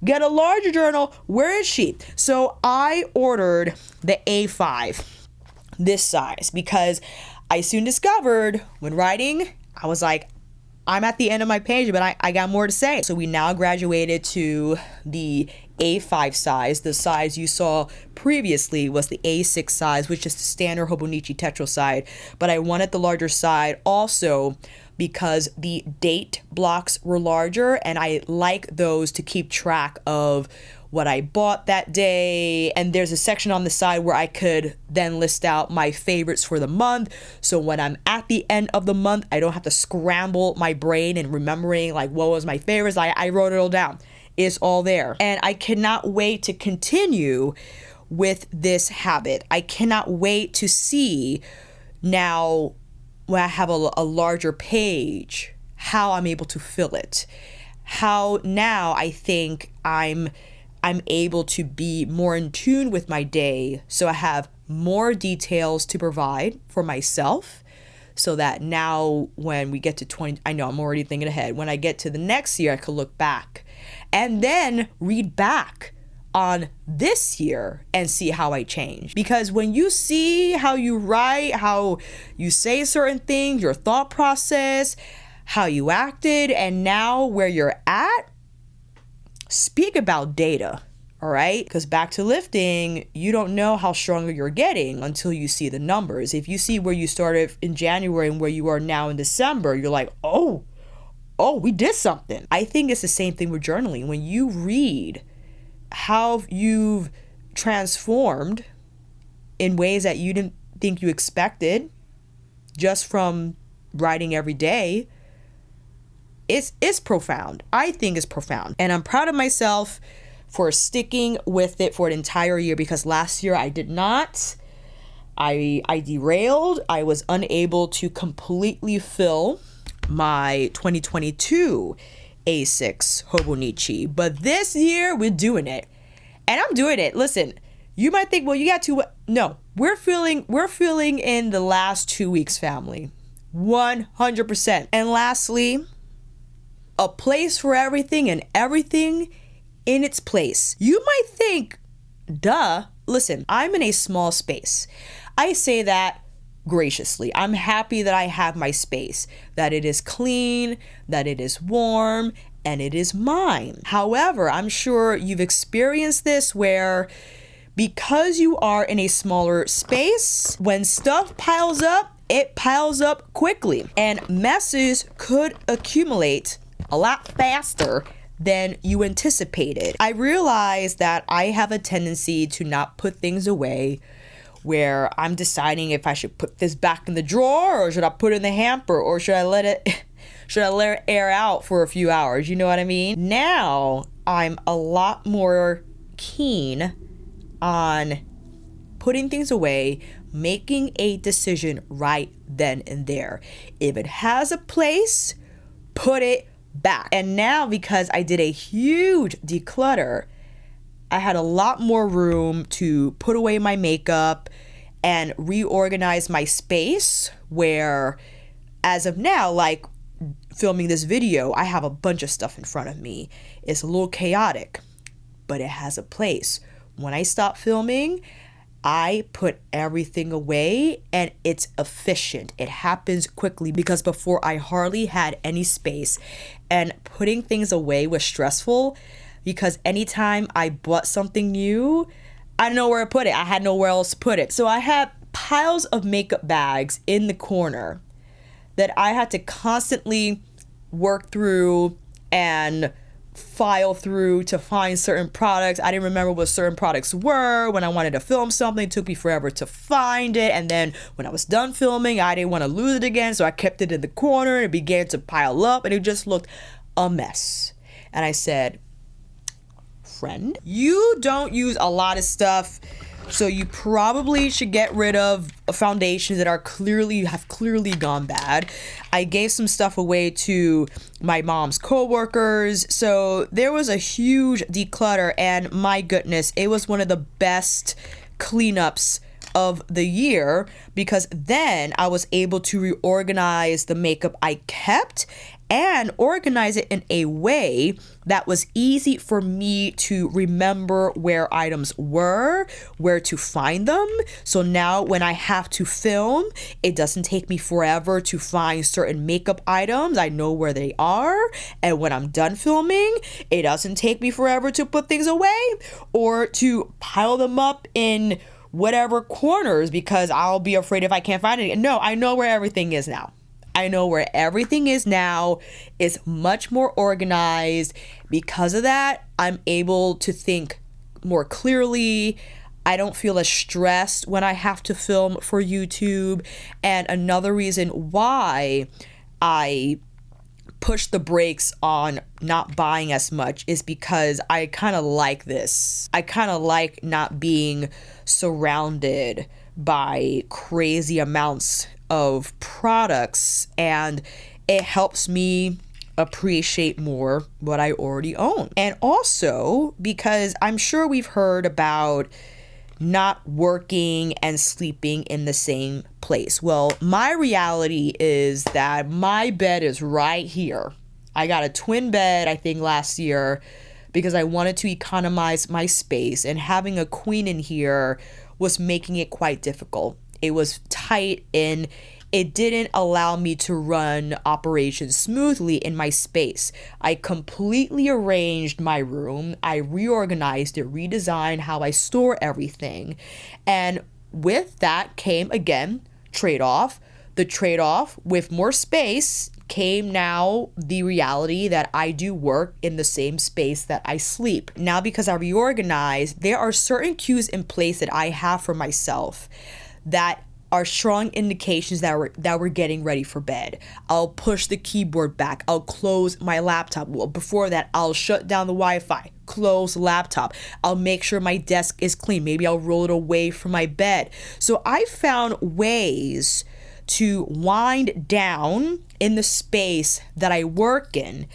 get a larger journal. Where is she? So I ordered the A5, this size, because I soon discovered when writing, I was like, I'm at the end of my page, but I got more to say. So we now graduated to the A5 size. The size you saw previously was the A6 size, which is the standard Hobonichi Techo side. But I wanted the larger side also because the date blocks were larger, and I like those to keep track of what I bought that day. And there's a section on the side where I could then list out my favorites for the month. So when I'm at the end of the month, I don't have to scramble my brain and remembering like what was my favorites. I wrote it all down. It's all there. And I cannot wait to continue with this habit. I cannot wait to see now when I have a larger page, how I'm able to fill it. How now I think I'm able to be more in tune with my day, so I have more details to provide for myself, so that now when we get to 20, I know I'm already thinking ahead, when I get to the next year, I could look back and then read back on this year and see how I changed. Because when you see how you write, how you say certain things, your thought process, how you acted, and now where you're at, speak about data, All right, because back to lifting, you don't know how stronger you're getting until you see the numbers. If you see where you started in January and where you are now in December, you're like, oh, we did something. I think it's the same thing with journaling. When you read how you've transformed in ways that you didn't think you expected just from writing every day, it's profound. I think it's profound. And I'm proud of myself for sticking with it for an entire year, because last year I did not. I derailed. I was unable to completely fill my 2022 A6 Hobonichi. But this year we're doing it. And I'm doing it. Listen, you might think, well, you got to, no, we're feeling in the last 2 weeks, family. 100%. And lastly, a place for everything and everything in its place. You might think, duh. Listen, I'm in a small space. I say that graciously. I'm happy that I have my space, that it is clean, that it is warm, and it is mine. However, I'm sure you've experienced this where because you are in a smaller space, when stuff piles up, it piles up quickly, and messes could accumulate a lot faster than you anticipated. I realized that I have a tendency to not put things away, where I'm deciding if I should put this back in the drawer or should I put it in the hamper or should I let it air out for a few hours? You know what I mean? Now I'm a lot more keen on putting things away, making a decision right then and there. If it has a place, put it back. And now, because I did a huge declutter, I had a lot more room to put away my makeup and reorganize my space, where as of now, like filming this video, I have a bunch of stuff in front of me. It's a little chaotic, but it has a place. When I stop filming, I put everything away and it's efficient. It happens quickly, because before I hardly had any space, and putting things away was stressful because anytime I bought something new, I didn't know where to put it. I had nowhere else to put it. So I had piles of makeup bags in the corner that I had to constantly work through and file through to find certain products. I didn't remember what certain products were. When I wanted to film something, it took me forever to find it. And then when I was done filming, I didn't want to lose it again. So I kept it in the corner. It began to pile up and it just looked a mess. And I said, friend, you don't use a lot of stuff, so you probably should get rid of foundations that have clearly gone bad. I gave some stuff away to my mom's coworkers, so there was a huge declutter, and my goodness, it was one of the best cleanups of the year, because then I was able to reorganize the makeup I kept and organize it in a way that was easy for me to remember where items were, where to find them. So now when I have to film, it doesn't take me forever to find certain makeup items. I know where they are. And when I'm done filming, it doesn't take me forever to put things away or to pile them up in whatever corners because I'll be afraid if I can't find it. No, I know where everything is now. I know where everything is now. It's much more organized. Because of that, I'm able to think more clearly. I don't feel as stressed when I have to film for YouTube. And another reason why I push the brakes on not buying as much is because I kind of like this. I kind of like not being surrounded by crazy amounts of products, and it helps me appreciate more what I already own. And also because I'm sure we've heard about not working and sleeping in the same place. Well, my reality is that my bed is right here. I got a twin bed, I think last year, because I wanted to economize my space, and having a queen in here was making it quite difficult. It was tight in it didn't allow me to run operations smoothly in my space. I completely arranged my room. I reorganized it, redesigned how I store everything. And with that came, again, trade-off. The trade-off with more space came now the reality that I do work in the same space that I sleep. Now, because I reorganized, there are certain cues in place that I have for myself that are strong indications that we're getting ready for bed. I'll push the keyboard back. I'll close my laptop. Well, before that, I'll shut down the Wi-Fi, close the laptop. I'll make sure my desk is clean. Maybe I'll roll it away from my bed. So I found ways to wind down in the space that I work in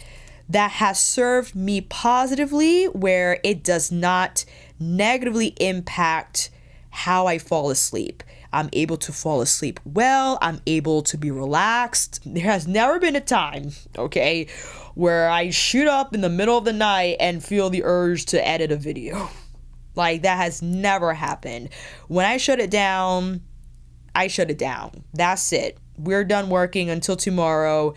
that has served me positively, where it does not negatively impact how I fall asleep. I'm able to fall asleep well. I'm able to be relaxed. There has never been a time, okay, where I shoot up in the middle of the night and feel the urge to edit a video. Like, that has never happened. When I shut it down, I shut it down. That's it. We're done working until tomorrow.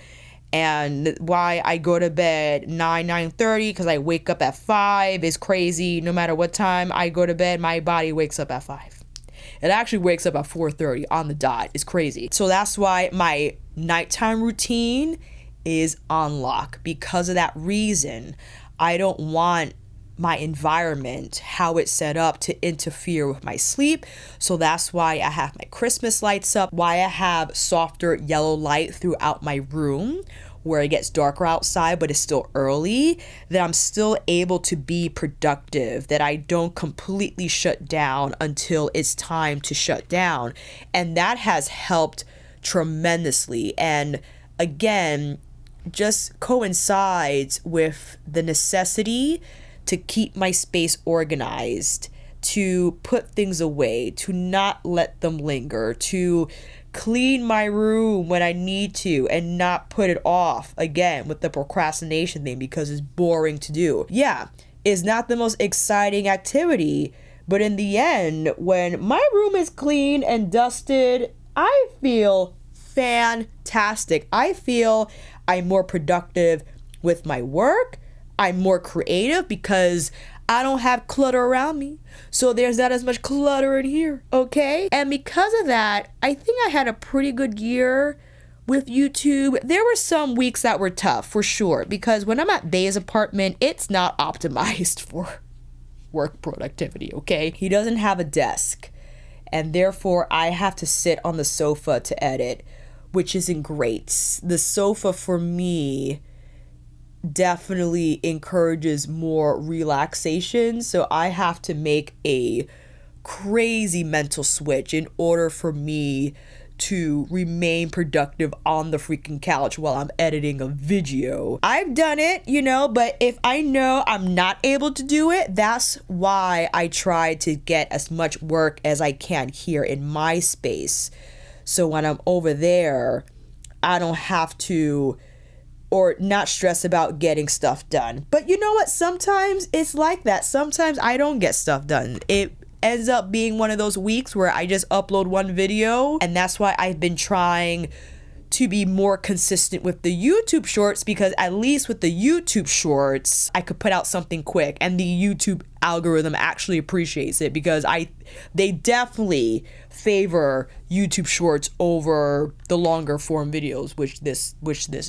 And why I go to bed 9:30 because I wake up at 5 is crazy. No matter what time I go to bed, my body wakes up at 5. It actually wakes up at 4:30 on the dot. It's crazy. So that's why my nighttime routine is on lock. Because of that reason, I don't want my environment, how it's set up, to interfere with my sleep. So that's why I have my Christmas lights up, why I have softer yellow light throughout my room, where it gets darker outside but it's still early, that I'm still able to be productive, that I don't completely shut down until it's time to shut down. And that has helped tremendously. And again, just coincides with the necessity to keep my space organized, to put things away, to not let them linger, to clean my room when I need to and not put it off, again, with the procrastination thing because it's boring to do. Yeah, it's not the most exciting activity, but in the end, when my room is clean and dusted, I feel fantastic. I feel I'm more productive with my work. I'm more creative because I don't have clutter around me. So there's not as much clutter in here, okay? And because of that, I think I had a pretty good year with YouTube. There were some weeks that were tough, for sure, because when I'm at Bay's apartment, it's not optimized for work productivity, okay? He doesn't have a desk, and therefore I have to sit on the sofa to edit, which isn't great. The sofa for me definitely encourages more relaxation, so I have to make a crazy mental switch in order for me to remain productive on the freaking couch while I'm editing a video. I've done it, but if I know I'm not able to do it, that's why I try to get as much work as I can here in my space. So when I'm over there, I don't have to, or not stress about getting stuff done. But you know what? Sometimes it's like that. Sometimes I don't get stuff done. It ends up being one of those weeks where I just upload one video, and that's why I've been trying to be more consistent with the YouTube shorts, because at least with the YouTube shorts, I could put out something quick and the YouTube algorithm actually appreciates it, because they definitely favor YouTube shorts over the longer form videos, which this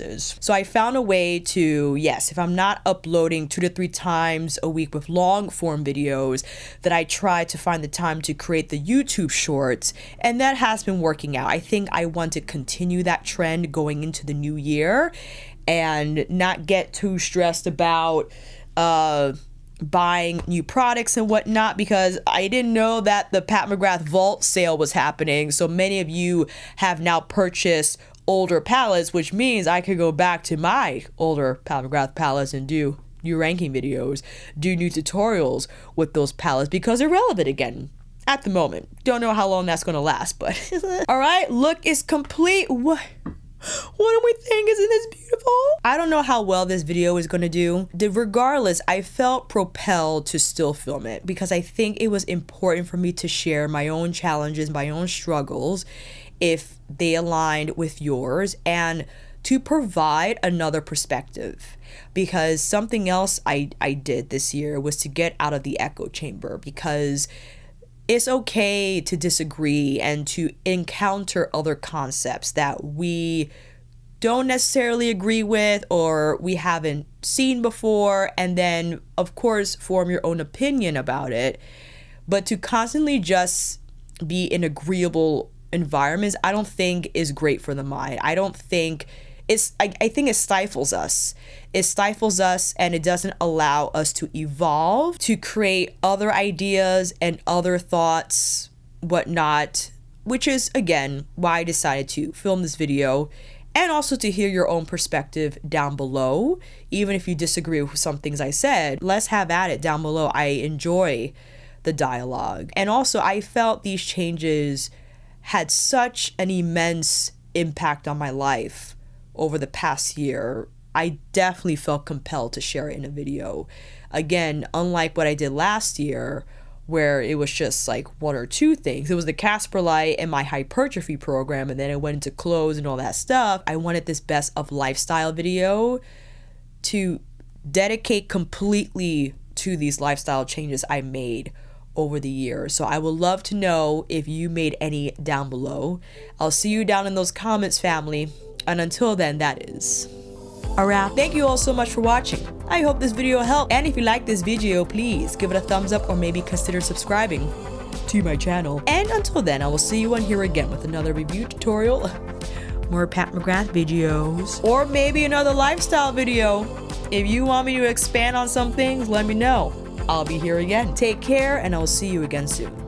is. So I found a way to, yes, if I'm not uploading 2 to 3 times a week with long form videos, that I try to find the time to create the YouTube shorts, and that has been working out. I think I want to continue that trend going into the new year and not get too stressed about buying new products and whatnot, because I didn't know that the Pat McGrath Vault sale was happening. So many of you have now purchased older palettes, which means I could go back to my older Pat McGrath palettes and do new ranking videos, do new tutorials with those palettes, because they're relevant again at the moment. Don't know how long that's gonna last, but all right, look is complete. What do we think? Isn't this beautiful? I don't know how well this video is going to do. Regardless, I felt propelled to still film it because I think it was important for me to share my own challenges, my own struggles, if they aligned with yours, and to provide another perspective. Because something else I did this year was to get out of the echo chamber, because it's okay to disagree and to encounter other concepts that we don't necessarily agree with or we haven't seen before, and then of course form your own opinion about it. But to constantly just be in agreeable environments, I don't think is great for the mind. I don't think I think it stifles us. It stifles us, and it doesn't allow us to evolve, to create other ideas and other thoughts, whatnot, which is, again, why I decided to film this video, and also to hear your own perspective down below. Even if you disagree with some things I said, let's have at it down below. I enjoy the dialogue. And also, I felt these changes had such an immense impact on my life over the past year. I definitely felt compelled to share it in a video. Again, unlike what I did last year, where it was just like one or two things. It was the Casper Light and my hypertrophy program, and then it went into clothes and all that stuff. I wanted this best of lifestyle video to dedicate completely to these lifestyle changes I made over the years. So I would love to know if you made any down below. I'll see you down in those comments, family. And until then, that is a wrap. Thank you all so much for watching. I hope this video helped. And if you like this video, please give it a thumbs up or maybe consider subscribing to my channel. And until then, I will see you on here again with another review tutorial, more Pat McGrath videos, or maybe another lifestyle video. If you want me to expand on some things, let me know. I'll be here again. Take care, and I will see you again soon.